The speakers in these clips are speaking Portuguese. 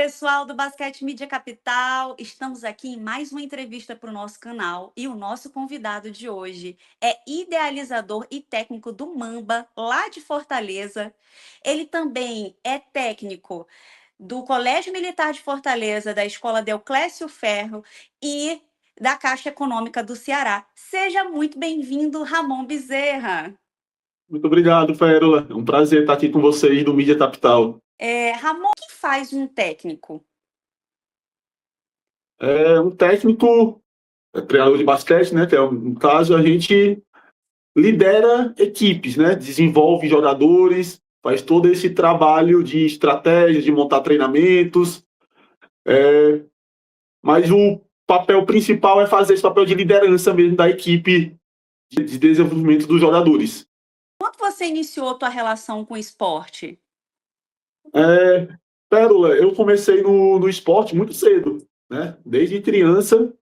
pessoal do Basquete Mídia Capital, estamos aqui em mais uma entrevista para o nosso canal e o nosso convidado de hoje é idealizador e técnico do Mamba, lá de Fortaleza. Ele também é técnico do Colégio Militar de Fortaleza, da Escola Deoclésio Ferro e da Caixa Econômica do Ceará. Seja muito bem-vindo, Ramon Bezerra. Muito obrigado, Pérola. É um prazer estar aqui com vocês do Mídia Capital. Ramon, o que faz um técnico? Um técnico, treinador de basquete, né? Que é, no caso, a gente lidera equipes, né? Desenvolve jogadores, faz todo esse trabalho de estratégia, de montar treinamentos. Mas o papel principal é fazer esse papel de liderança mesmo da equipe de desenvolvimento dos jogadores. Quando você iniciou a tua relação com o esporte? Pérola, eu comecei no esporte muito cedo, né? Desde criança,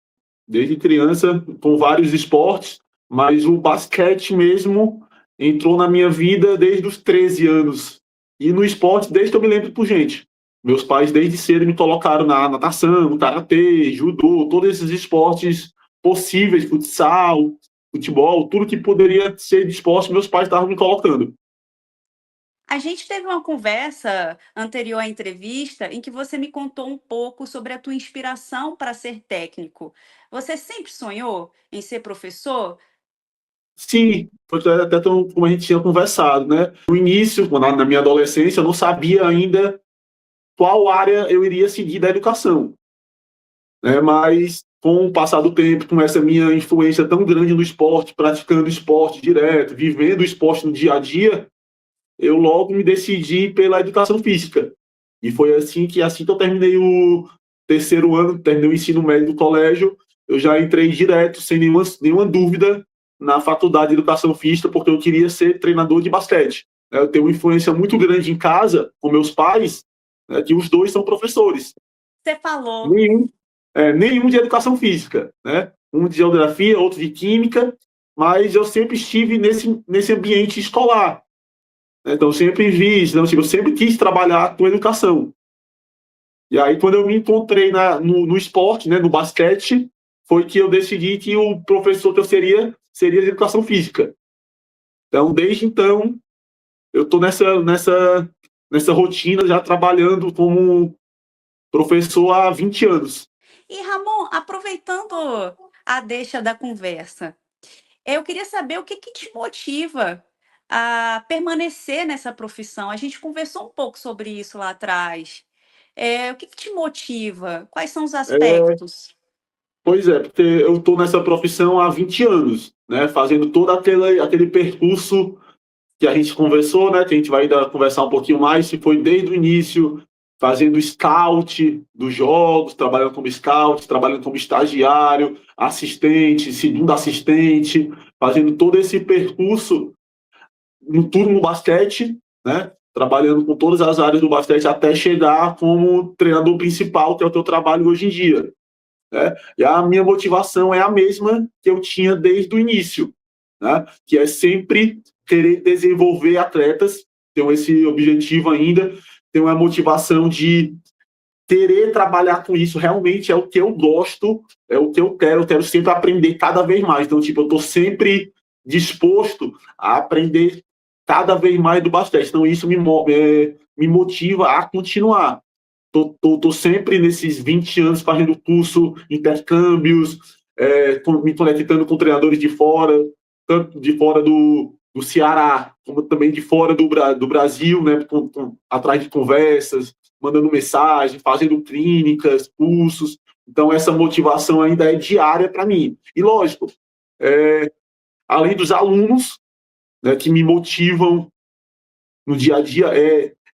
com vários esportes, mas o basquete mesmo entrou na minha vida desde os 13 anos. E no esporte, desde que eu me lembro por gente. Meus pais, desde cedo, me colocaram na natação, no karatê, judô, todos esses esportes possíveis, futsal, futebol, tudo que poderia ser de esporte, meus pais estavam me colocando. A gente teve uma conversa anterior à entrevista em que você me contou um pouco sobre a tua inspiração para ser técnico. Você sempre sonhou em ser professor? Sim, foi até como a gente tinha conversado, né? No início, na minha adolescência, eu não sabia ainda qual área eu iria seguir da educação, né? Mas com o passar do tempo, com essa minha influência tão grande no esporte, praticando esporte direto, vivendo o esporte no dia a dia, eu logo me decidi pela educação física. E foi assim que eu terminei o terceiro ano, terminei o ensino médio do colégio, eu já entrei direto, sem nenhuma dúvida, na faculdade de educação física, porque eu queria ser treinador de basquete. Eu tenho uma influência muito grande em casa, com meus pais, né, que os dois são professores. Você falou. Nenhum de educação física, né? Um de geografia, outro de química, mas eu sempre estive nesse ambiente escolar. Então, eu sempre vi, eu sempre quis trabalhar com educação. E aí, quando eu me encontrei no esporte, né, no basquete, foi que eu decidi que o professor que eu seria de educação física. Então, desde então, eu estou nessa rotina, já trabalhando como professor há 20 anos. E Ramon, aproveitando a deixa da conversa, eu queria saber o que te motiva a permanecer nessa profissão. A gente conversou um pouco sobre isso lá atrás. O que te motiva? Quais são os aspectos? Pois é, porque eu estou nessa profissão há 20 anos, né, fazendo todo aquele percurso que a gente conversou, né, que a gente vai ainda conversar um pouquinho mais, que foi desde o início, fazendo scout dos jogos, trabalhando como scout, trabalhando como estagiário, assistente, segundo assistente, fazendo todo esse percurso no turno no basquete, né, trabalhando com todas as áreas do basquete até chegar como treinador principal, que é o teu trabalho hoje em dia. Né? E a minha motivação é a mesma que eu tinha desde o início, né? Que é sempre querer desenvolver atletas, tenho esse objetivo ainda, tenho a motivação de querer trabalhar com isso, realmente é o que eu gosto, é o que eu quero sempre aprender cada vez mais. Então, tipo, eu estou sempre disposto a aprender cada vez mais do basquete. Então, isso me motiva a continuar. Tô sempre nesses 20 anos fazendo curso, intercâmbios, me conectando com treinadores de fora, tanto de fora do Ceará, como também de fora do Brasil, né, atrás de conversas, mandando mensagem, fazendo clínicas, cursos. Então, essa motivação ainda é diária para mim. E, lógico, além dos alunos, né, que me motivam no dia a dia,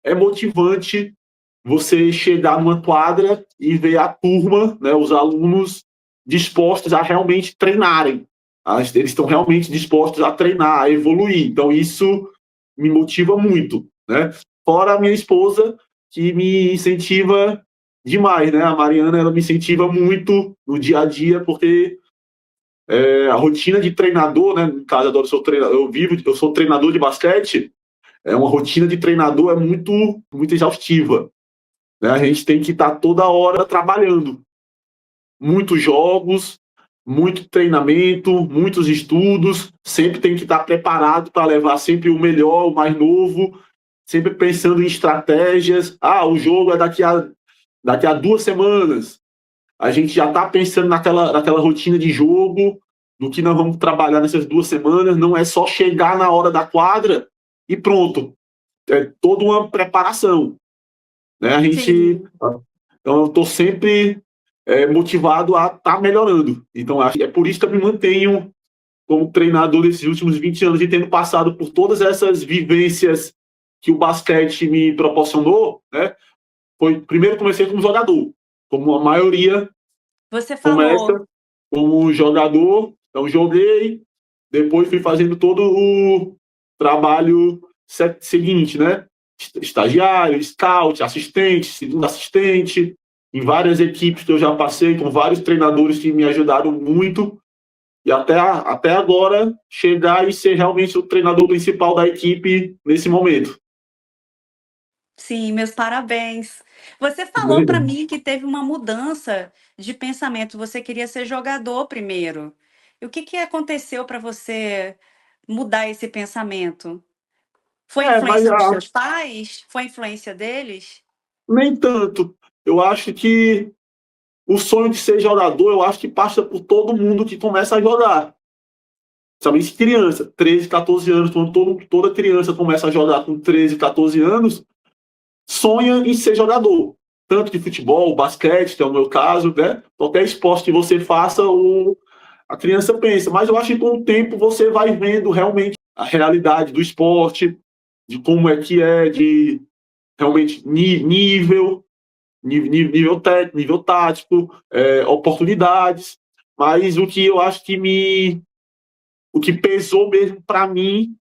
é motivante você chegar numa quadra e ver a turma, né, os alunos dispostos a realmente treinarem. Eles estão realmente dispostos a treinar, a evoluir. Então, isso me motiva muito, né? Fora a minha esposa, que me incentiva demais, né? A Mariana, ela me incentiva muito no dia a dia, porque a rotina de treinador, né? No caso, eu sou treinador de basquete, uma rotina de treinador é muito, muito exaustiva. né? A gente tem que estar toda hora trabalhando. Muitos jogos, muito treinamento, muitos estudos, sempre tem que estar preparado para levar sempre o melhor, o mais novo, sempre pensando em estratégias. Ah, o jogo é daqui a 2 semanas. A gente já está pensando naquela rotina de jogo, do que nós vamos trabalhar nessas 2 semanas. Não é só chegar na hora da quadra e pronto. É toda uma preparação, né? Sim. Então eu estou sempre motivado a estar melhorando. Então acho que é por isso que eu me mantenho como treinador desses últimos 20 anos e tendo passado por todas essas vivências que o basquete me proporcionou, né? Primeiro comecei como jogador, como a maioria Você falou. começa como jogador, então joguei, depois fui fazendo todo o trabalho seguinte, né? Estagiário, scout, assistente, segundo assistente, em várias equipes que eu já passei, com vários treinadores que me ajudaram muito, e até agora chegar e ser realmente o treinador principal da equipe nesse momento. Sim, meus parabéns. Você falou para mim que teve uma mudança de pensamento. Você queria ser jogador primeiro. E o que que aconteceu para você mudar esse pensamento? Foi Mas influência dos seus pais? Foi influência deles? nem tanto. Eu acho que o sonho de ser jogador, eu acho que passa por todo mundo que começa a jogar. Principalmente criança, 13, 14 anos, quando toda criança começa a jogar com 13, 14 anos, sonha em ser jogador. Tanto de futebol, basquete, que é o meu caso, né? Qualquer esporte que você faça, a criança pensa. Mas eu acho que com o tempo você vai vendo realmente a realidade do esporte, de como de realmente nível técnico, nível tático, oportunidades. Mas o que pesou mesmo para mim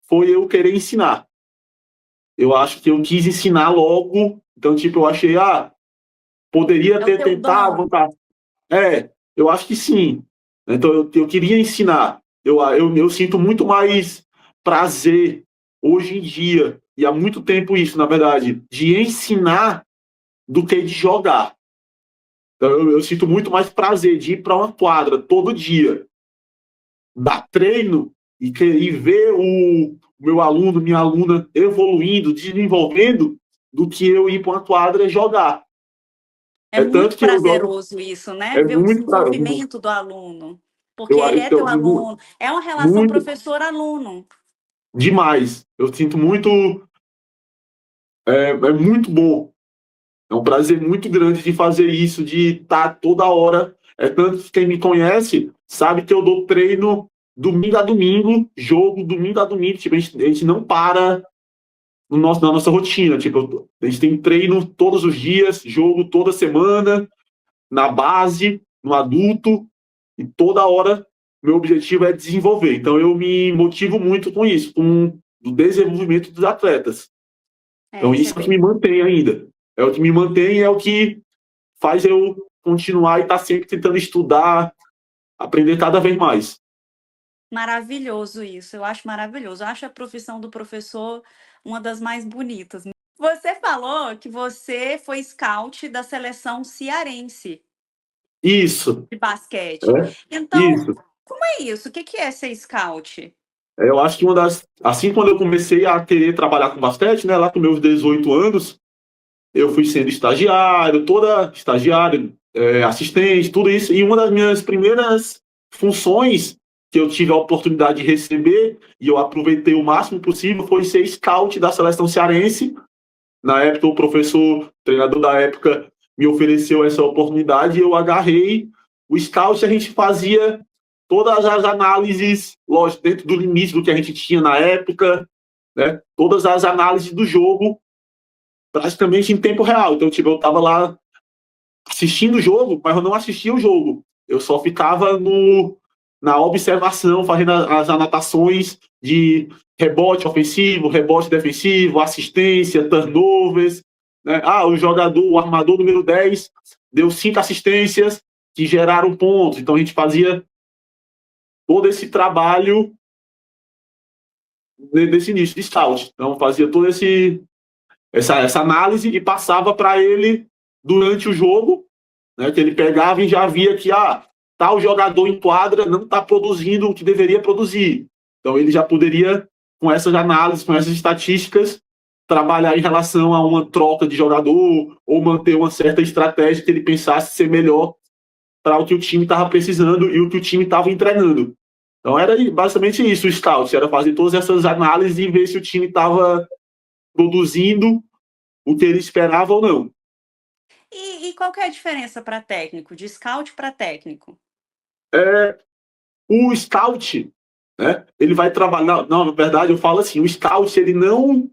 foi eu querer ensinar. Eu acho que eu quis ensinar logo, então, tipo, eu achei, poderia É o ter teu tentado, dom. tá? Eu acho que sim. Então, eu queria ensinar. Eu sinto muito mais prazer hoje em dia, e há muito tempo isso, na verdade, de ensinar do que de jogar. Então, eu sinto muito mais prazer de ir para uma quadra todo dia, dar treino e ver o meu aluno, minha aluna evoluindo, desenvolvendo, do que eu ir para uma quadra e jogar. É É tanto muito que eu jogo, prazeroso isso, né? é Ver o muito, desenvolvimento do aluno, porque eu, ele é teu eu, aluno. É uma relação muito professor-aluno. demais. Eu sinto muito, é muito bom. É um prazer muito grande de fazer isso, de estar toda hora. É tanto que quem me conhece sabe que eu dou treino domingo a domingo, jogo domingo a domingo. Tipo, a gente não para no na nossa rotina. Tipo, a gente tem treino todos os dias, jogo toda semana, na base, no adulto, e toda hora meu objetivo é desenvolver. Então eu me motivo muito com isso, com o desenvolvimento dos atletas. É, Então isso é isso é o que bem me mantém ainda. É o que me mantém, é o que faz eu continuar e estar sempre tentando estudar, aprender cada vez mais. maravilhoso isso. Eu acho maravilhoso. Eu acho a profissão do professor uma das mais bonitas. Você falou que você foi scout da seleção cearense Isso, de basquete. é, Então, isso. como é isso? O que que é ser scout? Eu acho que assim, quando eu comecei a querer trabalhar com basquete, né, lá com meus 18 anos, eu fui sendo estagiário, assistente, tudo isso. E uma das minhas primeiras funções que eu tive a oportunidade de receber, e eu aproveitei o máximo possível, foi ser scout da seleção cearense. Na época, o professor, treinador da época, me ofereceu essa oportunidade e eu agarrei. O scout, a gente fazia todas as análises, lógico, dentro do limite do que a gente tinha na época, né? Todas as análises do jogo, praticamente em tempo real. Então, tipo, eu estava lá assistindo o jogo, mas eu não assistia o jogo. Eu só ficava na observação, fazendo as anotações de rebote ofensivo, rebote defensivo, assistência, turnovers. Né? O armador número 10, deu 5 assistências que geraram pontos. Então a gente fazia todo esse trabalho nesse início de scout. Então fazia todo essa análise e passava para ele durante o jogo, né, que ele pegava e já via que tal jogador em quadra não está produzindo o que deveria produzir. Então ele já poderia, com essas análises, com essas estatísticas, trabalhar em relação a uma troca de jogador ou manter uma certa estratégia que ele pensasse ser melhor para o que o time estava precisando e o que o time estava entregando. Então era basicamente isso, o scout, era fazer todas essas análises e ver se o time estava produzindo o que ele esperava ou não. E qual que é a diferença para técnico, de scout para técnico? O scout, né, ele vai trabalhar, não, na verdade eu falo assim, o scout ele não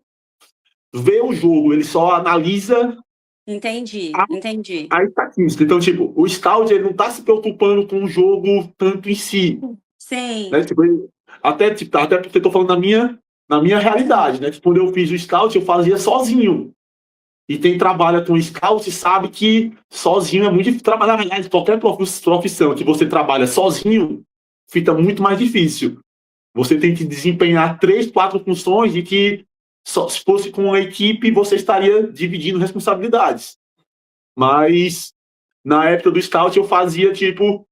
vê o jogo, ele só analisa Entendi, entendi. a estatística. Então, tipo, o scout ele não está se preocupando com o jogo tanto em si, Sim. né? Tipo, até porque eu tô falando na minha realidade, né? Que quando eu fiz o scout, eu fazia sozinho. E quem trabalha com scout sabe que sozinho é muito difícil trabalhar. Na verdade, qualquer profissão que você trabalha sozinho fica muito mais difícil. Você tem que desempenhar 3, 4 funções e que só se fosse com uma equipe você estaria dividindo responsabilidades. Mas na época do scout eu fazia tipo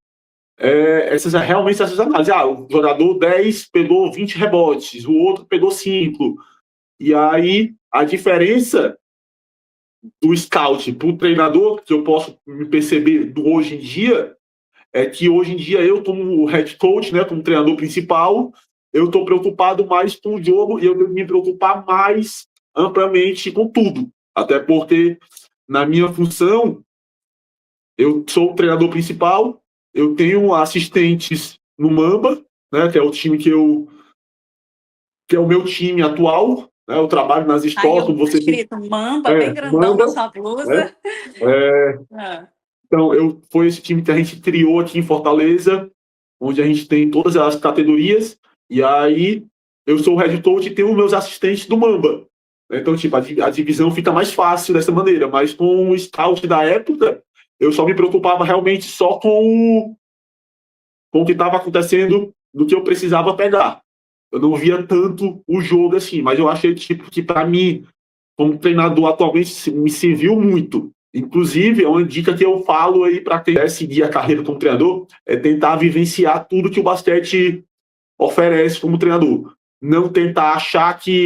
realmente essas análises. O jogador 10 pegou 20 rebotes, o outro pegou 5. E aí a diferença do scout para o treinador, que eu posso me perceber do hoje em dia, é que hoje em dia eu, como head coach, né, como treinador principal, eu estou preocupado mais com o jogo e eu tenho que me preocupar mais amplamente com tudo. Até porque, na minha função, eu sou o treinador principal, eu tenho assistentes no Mamba, né, que é o time que é o meu time atual, né, eu trabalho nas Aí escolas, eu como você tem. escrito Mamba, bem grandão na Mamba, sua né? blusa. Ah, Então, foi esse time que a gente criou aqui em Fortaleza, onde a gente tem todas as categorias, e aí eu sou o head coach e tenho os meus assistentes do Mamba. Então, tipo, a divisão fica mais fácil dessa maneira, mas com o scout da época, eu só me preocupava realmente só com o que estava acontecendo, do que eu precisava pegar. Eu não via tanto o jogo assim, mas eu achei tipo, que, para mim, como treinador atualmente, me serviu muito. Inclusive, é uma dica que eu falo aí para quem quer seguir a carreira como treinador, é tentar vivenciar tudo que o basquete oferece como treinador. Não tentar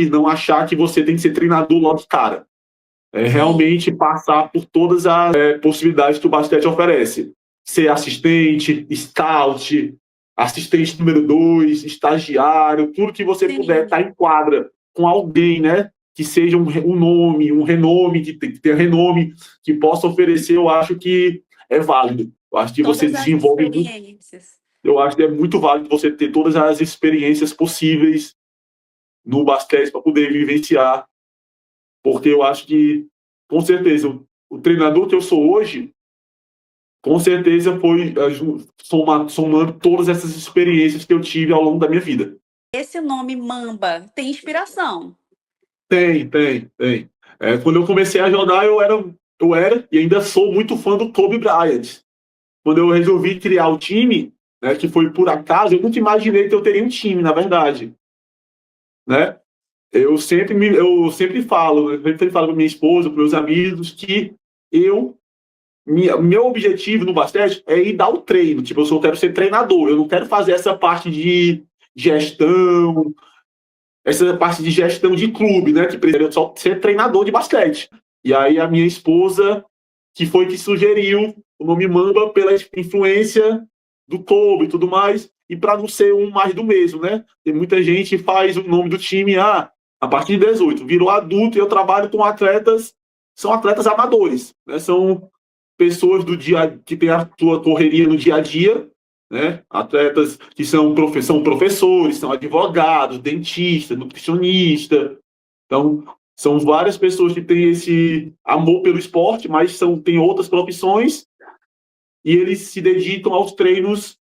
não achar que você tem que ser treinador logo de cara. É sim, realmente passar por todas as possibilidades que o basquete oferece. Ser assistente, scout, assistente número 2, estagiário, tudo que você puder sim. estar em quadra com alguém, né? Que seja um nome, um renome, que tenha renome, que possa oferecer, eu acho que é válido. Eu acho que você Todas as desenvolve muito. experiências. Eu acho que é muito válido você ter todas as experiências possíveis no basquete para poder vivenciar, porque eu acho que, com certeza, o treinador que eu sou hoje, com certeza foi somando todas essas experiências que eu tive ao longo da minha vida. Esse nome Mamba tem inspiração. Tem. Quando eu comecei a jogar, eu era e ainda sou muito fã do Kobe Bryant. Quando eu resolvi criar o time, né, que foi por acaso, eu nunca imaginei que eu teria um time, na verdade, né? Eu sempre falo para minha esposa, para meus amigos, que meu objetivo no basquete é ir dar o treino. Tipo, eu só quero ser treinador. Eu não quero fazer gestão, essa parte de gestão de clube, né? Que precisaria só ser treinador de basquete. E aí a minha esposa, que foi que sugeriu o nome Mamba pela influência do Kobe e tudo mais, e para não ser um mais do mesmo, né? Tem muita gente que faz o nome do time a partir de 18, virou adulto e eu trabalho com atletas, são atletas amadores, né? São pessoas do dia que têm a sua correria no dia a dia, né? Atletas que são professores, são advogados, dentistas, nutricionistas. Então, são várias pessoas que têm esse amor pelo esporte, mas têm outras profissões e eles se dedicam aos treinos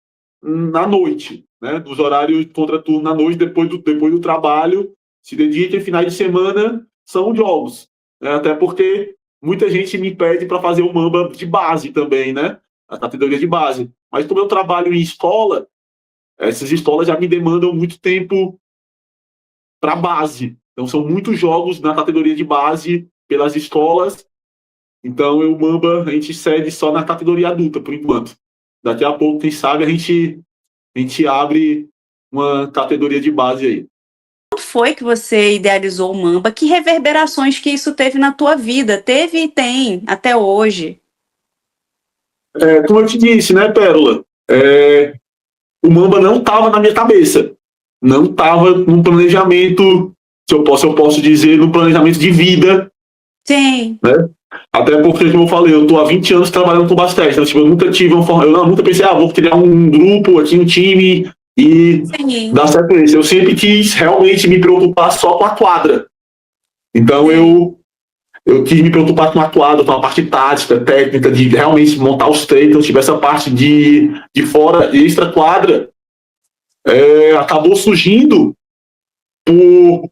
na noite, né? Nos horários contraturno na noite, depois do trabalho, se dedicam, e finais de semana são jogos, né? Até porque muita gente me pede para fazer o Mamba de base também, né? A categoria de base. Mas como eu trabalho em escola, essas escolas já me demandam muito tempo para base. Então são muitos jogos na categoria de base pelas escolas. Então, o Mamba, a gente cede só na categoria adulta, por enquanto. Daqui a pouco, quem sabe, a gente abre uma categoria de base aí. Como foi que você idealizou o Mamba? Que reverberações que isso teve na tua vida? Teve e tem até hoje. Como eu te disse, né, Pérola? O Mamba não estava na minha cabeça. Não estava no planejamento, se eu posso dizer, no planejamento de vida. Sim. Né? Até porque, como eu falei, eu estou há 20 anos trabalhando com basquete. Então, tipo, eu nunca tive eu nunca pensei, vou criar um grupo aqui, um time e Sim. dar sequência. Eu sempre quis realmente me preocupar só com a quadra. Então, eu quis me preocupar com a quadra, com a parte tática, técnica, de realmente montar os treinos. Então, tipo, essa parte de fora, de extra quadra, acabou surgindo por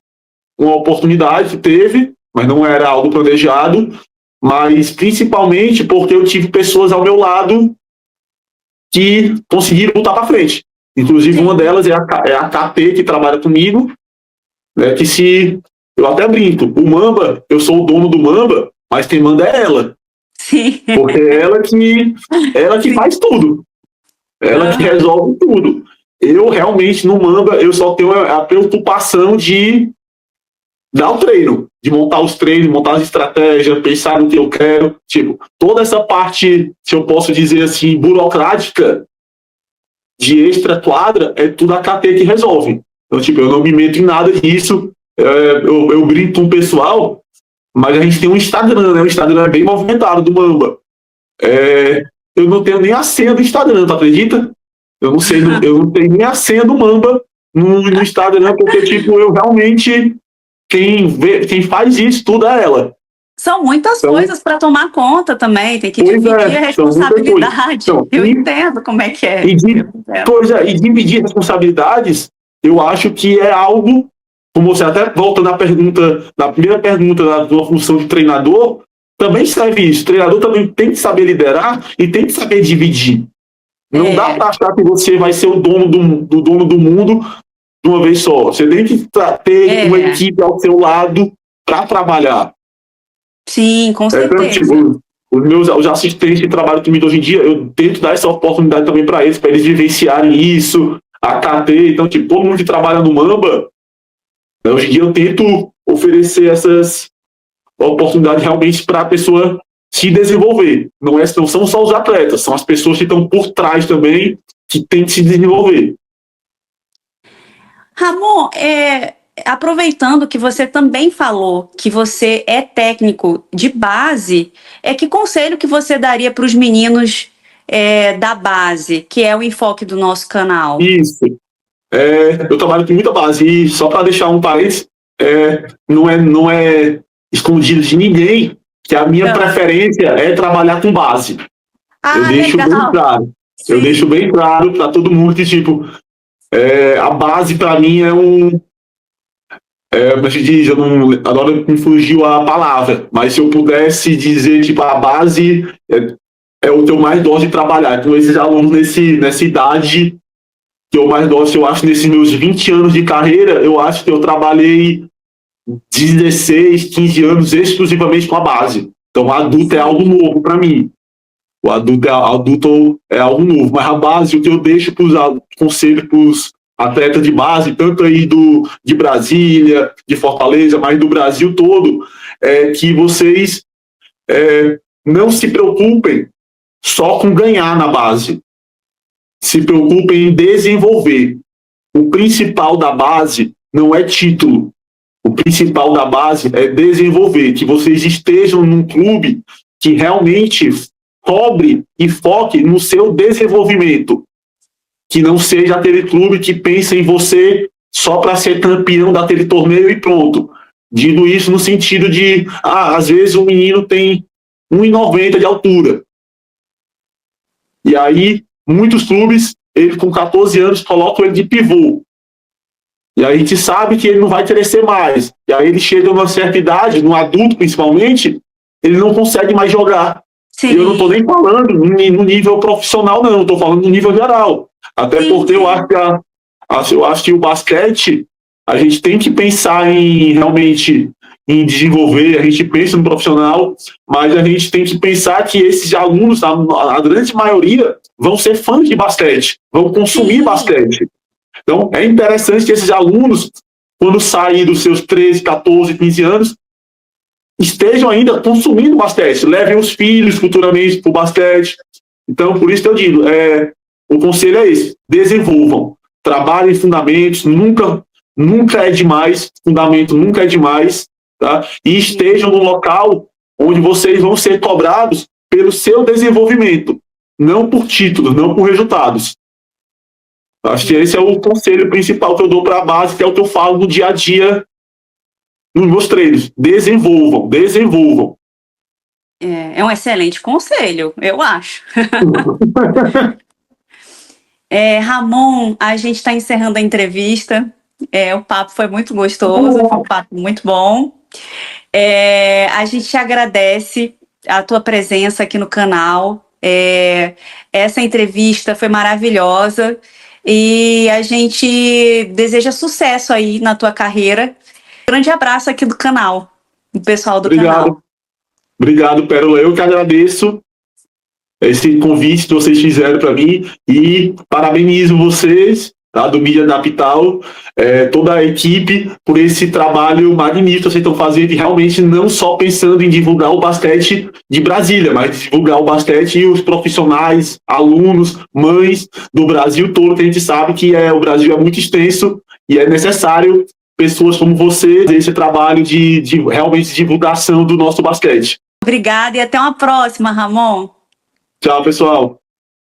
uma oportunidade que teve, mas não era algo planejado, mas principalmente porque eu tive pessoas ao meu lado que conseguiram botar para frente. Inclusive, uma delas é a KT, que trabalha comigo, né, que se... Eu até brinco, o Mamba, eu sou o dono do Mamba, mas quem manda é ela. Sim. Porque é ela que faz tudo. Ela que resolve tudo. Eu realmente, no Mamba, eu só tenho a preocupação de dar o treino, de montar os treinos, montar as estratégias, pensar no que eu quero. Tipo, toda essa parte, se eu posso dizer assim, burocrática, de extra quadra, é tudo a KT que resolve. Então, tipo, eu não me meto em nada disso. Eu brinco com o pessoal, mas a gente tem um Instagram, né? O Instagram é bem movimentado do Mamba. Eu não tenho nem a senha do Instagram, tu acredita? Eu não sei, eu não tenho nem a senha do Mamba no Instagram, porque, tipo, eu realmente... Quem faz isso tudo é ela. São muitas coisas para tomar conta também, tem que dividir a responsabilidade. Eu entendo como é que é. E dividir responsabilidades, eu acho que é algo, como você até volta na primeira pergunta da função de treinador, também serve isso. O treinador também tem que saber liderar e tem que saber dividir. Não dá para achar que você vai ser o dono do mundo de uma vez só. Você tem que ter uma equipe ao seu lado para trabalhar. Sim, com certeza. Tipo, os assistentes que trabalham comigo hoje em dia, eu tento dar essa oportunidade também para eles vivenciarem isso, a KT. Então, tipo, todo mundo que trabalha no Mamba, hoje em dia eu tento oferecer essas oportunidades realmente para a pessoa se desenvolver. Não são só os atletas, são as pessoas que estão por trás também, que têm que se desenvolver. Ramon, aproveitando que você também falou que você é técnico de base, que conselho que você daria para os meninos da base, que é o enfoque do nosso canal? Isso. Eu trabalho com muita base, e só para deixar um parênteses, não é escondido de ninguém que a minha preferência é trabalhar com base. Eu deixo bem claro. Sim. Eu deixo bem claro para todo mundo que, tipo, a base para mim é um... como se diz, agora me fugiu a palavra, mas se eu pudesse dizer, tipo, a base é o que eu mais gosto de trabalhar. Então, esses alunos nessa idade que eu mais gosto, eu acho, nesses meus 20 anos de carreira, eu acho que eu trabalhei 16, 15 anos exclusivamente com a base. Então, adulto é algo novo para mim. O adulto é algo novo. Mas a base, o que eu deixo para os conselhos para os atletas de base, tanto aí de Brasília, de Fortaleza, mas do Brasil todo, é que vocês não se preocupem só com ganhar na base. Se preocupem em desenvolver. O principal da base não é título. O principal da base é desenvolver, que vocês estejam num clube que realmente cobre e foque no seu desenvolvimento. Que não seja aquele clube que pensa em você só para ser campeão daquele torneio e pronto. Digo isso no sentido de, às vezes o menino tem 1,90 de altura. E aí, muitos clubes, ele com 14 anos, colocam ele de pivô. E aí a gente sabe que ele não vai crescer mais. E aí ele chega numa certa idade, no adulto principalmente, ele não consegue mais jogar. Sim. E eu não estou nem falando no nível profissional, não. Estou falando no nível geral. Até sim, porque eu acho que o basquete, a gente tem que pensar em realmente em desenvolver, a gente pensa no profissional, mas a gente tem que pensar que esses alunos, a grande maioria, vão ser fãs de basquete, vão consumir basquete. Então, é interessante que esses alunos, quando saírem dos seus 13, 14, 15 anos, estejam ainda consumindo basquete, levem os filhos futuramente para o basquete. Então, por isso que eu digo, o conselho é esse: desenvolvam, trabalhem fundamentos, nunca é demais, fundamento nunca é demais, tá? E estejam no local onde vocês vão ser cobrados pelo seu desenvolvimento, não por títulos, não por resultados. Acho que esse é o conselho principal que eu dou para a base, que é o que eu falo no dia a dia nos meus treinos. Desenvolvam, desenvolvam. É um excelente conselho, eu acho. Ramon, a gente está encerrando a entrevista. O papo foi muito gostoso, foi um papo muito bom. A gente te agradece a tua presença aqui no canal. Essa entrevista foi maravilhosa e a gente deseja sucesso aí na tua carreira. Grande abraço aqui do canal, do pessoal do canal. Obrigado, Pérola. Eu que agradeço esse convite que vocês fizeram para mim e parabenizo vocês, tá, do Mídia Capital, toda a equipe, por esse trabalho magnífico que vocês estão fazendo, e realmente não só pensando em divulgar o basquete de Brasília, mas divulgar o basquete e os profissionais, alunos, mães do Brasil todo, que a gente sabe que o Brasil é muito extenso e é necessário pessoas como você fazer esse trabalho de realmente divulgação do nosso basquete. Obrigada e até uma próxima, Ramon. Tchau, pessoal.